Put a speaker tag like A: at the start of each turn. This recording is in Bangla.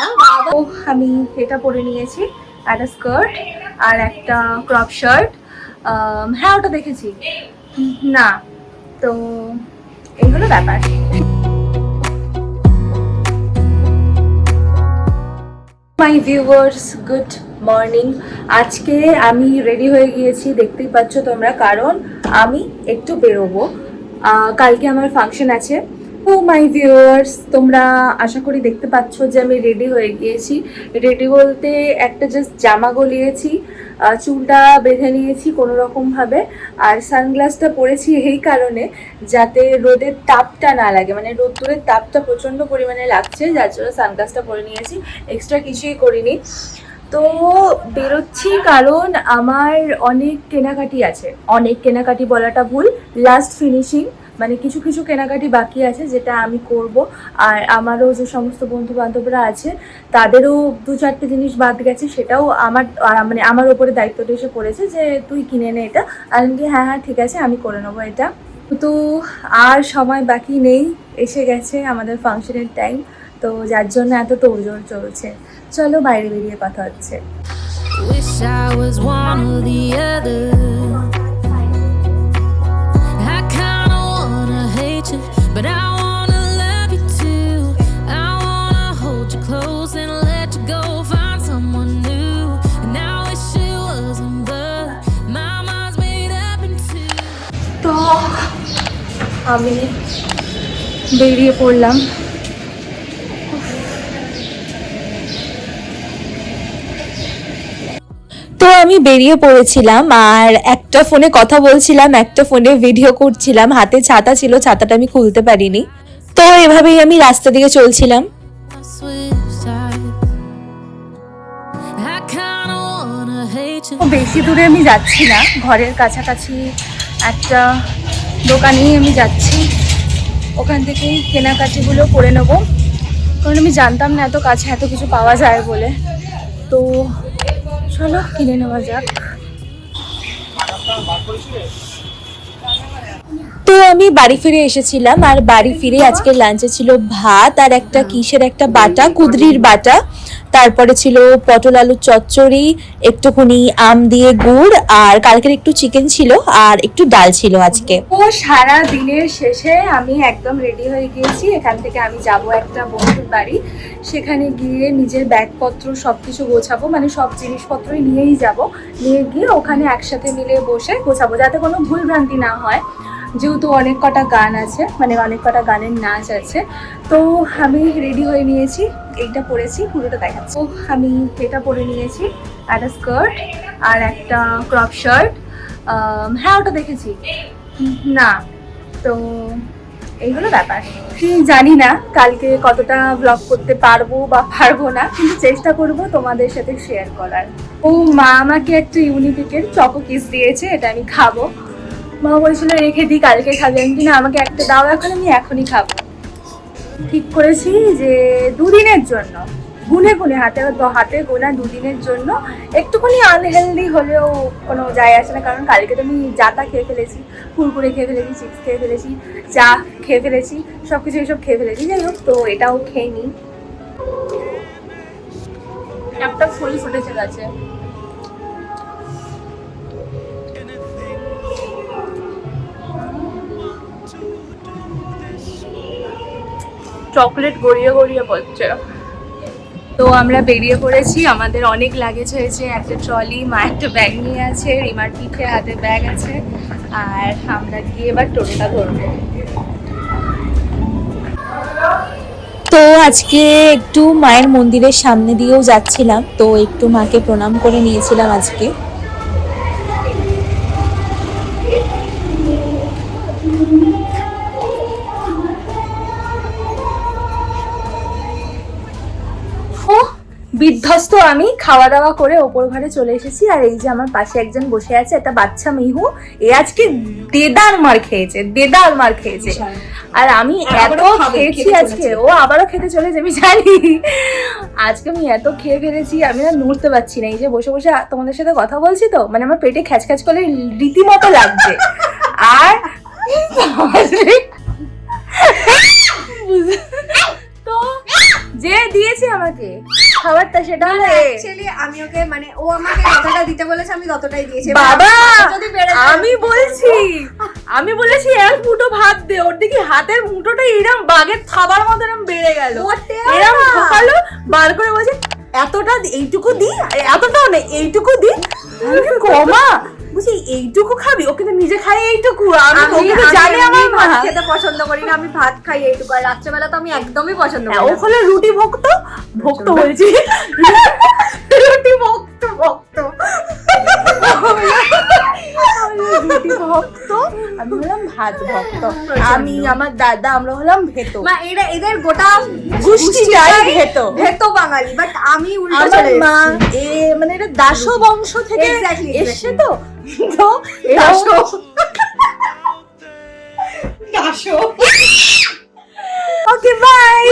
A: তো আমি এটা পরে নিয়েছি, একটা স্কার্ট আর একটা ক্রপ শার্ট। হ্যাঁ ওটা দেখেছি না, তো এই হলো ব্যাপার। মাই ভিউয়ার্স, গুড মর্নিং। আজকে আমি রেডি হয়ে গিয়েছি, দেখতেই পাচ্ছ তোমরা, কারণ আমি একটু বেরোবো। কালকে আমার ফাংশন আছে। ও মাই ভিউয়ার্স, তোমরা আশা করি দেখতে পাচ্ছ যে আমি রেডি হয়ে গিয়েছি। রেডি বলতে একটা জাস্ট জামা গলিয়েছি, চুলটা বেঁধে নিয়েছি কোনো রকমভাবে, আর সানগ্লাসটা পরেছি এই কারণে যাতে রোদের তাপটা না লাগে, মানে রোদ্দুরের তাপটা প্রচণ্ড পরিমাণে লাগছে, যার জন্য সানগ্লাসটা পরে নিয়েছি, এক্সট্রা কিছুই করিনি। তো বেরোচ্ছি কারণ আমার অনেক কেনাকাটি আছে, অনেক কেনাকাটি বলাটা ভুল, লাস্ট ফিনিশিং, মানে কিছু কিছু কেনাকাটি বাকি আছে যেটা আমি করব। আর আমারও যে সমস্ত বন্ধু বান্ধবরা আছে তাদেরও দু চারটে জিনিস বাদ গেছে, সেটাও মানে আমার ওপরে দায়িত্বটা এসে পড়েছে যে তুই কিনে নে এটা। আর আমি হ্যাঁ হ্যাঁ ঠিক আছে, আমি করে নেবো এটা। তো আর সময় বাকি নেই, এসে গেছে আমাদের ফাংশনের টাইম, তো যার জন্য এত তোড়জোড় চলছে। চলো বাইরে বেরিয়ে কথা হচ্ছে।
B: Wish I was one or the other. I kinda wanna hate you, but I wanna love you too. I wanna hold you close and let you go, find someone new. And I wish it wasn't, but my mind's made up in two.
A: তো আমি বেরিয়ে পড়লাম। তো আমি বেরিয়ে পড়েছিলাম, আর একটা ফোনে কথা বলছিলাম, একটা ফোনে ভিডিও করছিলাম, হাতে ছাতা ছিল, ছাতাটা আমি খুলতে পারিনি। তো এভাবেই আমি রাস্তা দিকে চলছিলাম।
B: I switch sides. I kinda wanna hate you.
A: বেশি দূরে আমি যাচ্ছি না, ঘরের কাছাকাছি একটা দোকানেই আমি যাচ্ছি, ওখান থেকেই কেনাকাটিগুলো করে নেবো, কারণ আমি জানতাম না এত কাছে এত কিছু পাওয়া যায় বলে। তো চলো কিনে নেওয়া যাক। তো আমি বাড়ি ফিরে এসেছিলাম, আর বাড়ি ফিরে আজকে লাঞ্চে ছিল ভাত আর একটা কিসের একটা বাটা, কুদরির বাটা, তারপরে ছিল পটল আলুর চচ্চড়ি, একটুখানি আম দিয়ে গুড়, আর কালকের একটু চিকেন ছিল, আর একটু ডাল ছিল আজকে। ও সারা দিনের শেষে আমি একদম রেডি হয়ে গিয়েছি। এখান থেকে আমি যাব একটা বন্ধুর বাড়ি, সেখানে গিয়ে নিজের ব্যাগপত্র সব কিছু গোছাবো, মানে সব জিনিসপত্রই নিয়েই যাব, নিয়ে গিয়ে ওখানে একসাথে মিলে বসে গোছাবো, যাতে কোনো ভুলভ্রান্তি না হয়, যেহেতু অনেক কটা গান আছে, মানে অনেক কটা গানের নাচ আছে। তো আমি রেডি হয়ে নিয়েছি, এইটা পরেছি, পুরোটা দেখাচ্ছি। তো আমি এটা পরে নিয়েছি, একটা স্কার্ট আর একটা ক্রপ শার্ট। হ্যাঁ ওটা দেখেছি না, তো এই হলো ব্যাপার। জানি না কালকে কতটা ব্লগ করতে পারবো বা পারবো না, কিন্তু চেষ্টা করব তোমাদের সাথে শেয়ার করার। ও মা আমাকে একটা ইউনিবিকের চকো কিস দিয়েছে, এটা আমি খাবো। মা বলছিল রেখে দিই, কালকে খাবি, আমি কিনা আমাকে একটা দাও এখন, আমি এখনই খাবো। ঠিক করেছি যে দুদিনের জন্য, গুনে গুনে হাতে গোনা দুদিনের জন্য, একটুখানি আনহেলদি হলেও কোনো যায় আসে না, কারণ কালকে তো আমি যাতা খেয়ে ফেলেছি, কুরকুরে খেয়ে ফেলেছি, চিপস খেয়ে ফেলেছি, চা খেয়ে ফেলেছি, সব কিছু এসব খেয়ে ফেলেছি। যাই হোক, তো এটাও খেয়ে নিই। একটা ফুল ফুটেছে গাছে। চকলেট গড়িয়ে গড়িয়ে পড়ছে। তো আমরা বেরিয়ে পড়েছি, আমাদের অনেক লাগেজ হয়েছে, একটা ট্রলি, মা একটা ব্যাগ নিয়ে আছে, রিমার পিঠে হাতে ব্যাগ আছে, আর আমরা গিয়ে এবার টোটোটা ধরবো। তো আজকে একটু মায়ের মন্দিরের সামনে দিয়েও যাচ্ছিলাম, তো একটু মাকে প্রণাম করে নিয়েছিলাম আজকে। বিধ্বস্ত আমি খাওয়া দাওয়া করে ওপর ঘরে চলে এসেছি, আর এই যে আমার পাশে একজন বসে আছে, একটা বাচ্চা মিহু, এ আজকে দেদার মার খেয়েছে, আর আমি এত খেয়েছি আজকে, ও আবারও খেতে চলে যাবে জানি। আজকে আমি এত খেয়ে ফেলেছি, আমি না নড়তে পারছি না, এই যে বসে বসে তোমাদের সাথে কথা বলছি, তো মানে আমার পেটে খ্যাচ খ্যাচ করে রীতিমতো লাগছে। আর তো যে দিয়েছে আমাকে খাবারটা সেটা হলো এ।
C: অ্যাকচুয়ালি আমি ওকে মানে ও আমাকে যতটা দিতে বলেছে আমি ততটাই দিয়েছি।
A: বাবা
C: যদি বেড়ে যায়
A: আমি বলেছি এক মুঠো ভাত দে, ওর দিকে হাতের মুঠোটা এরম বাঘের থাবার মতো এরম বেড়ে গেল,
C: মোটেও
A: এরম
C: না।
A: ঢোকালো, বার করে বলছে এতটা এইটুকু দি, এতটাও নেই এইটুকু দি। আমি বলি, কমা বুঝি এইটুকু খাবি, ও কিন্তু নিজে খাই এইটুকু। আমি ওকে তো জানি আমার মা
C: ভাত খেতে পছন্দ করি না, আমি ভাত খাই এইটুকু, আর রাত্রেবেলা তো আমি একদমই পছন্দ করি
A: ও
C: না।
A: হলো রুটি ভক্ত, ভক্ত বলছি রুটি ভক্ত ভক্ত রুটি ভক্ত, আমি হলাম ভাত ভক্ত, আমি আমার দাদা আমরা হলাম ভেতো,
C: মা এদের গোটা
A: গোষ্ঠীটাই ভেতো।
C: ভেতো বাঙালি, বাট আমি উল্টো
A: আমার
C: চলে
A: মা
C: এসেছি।
A: মানে এটা দাস বংশ থেকে
C: Exactly,
A: এসছে
C: exactly.
A: তো, তো
C: দাসো।
A: Okay bye.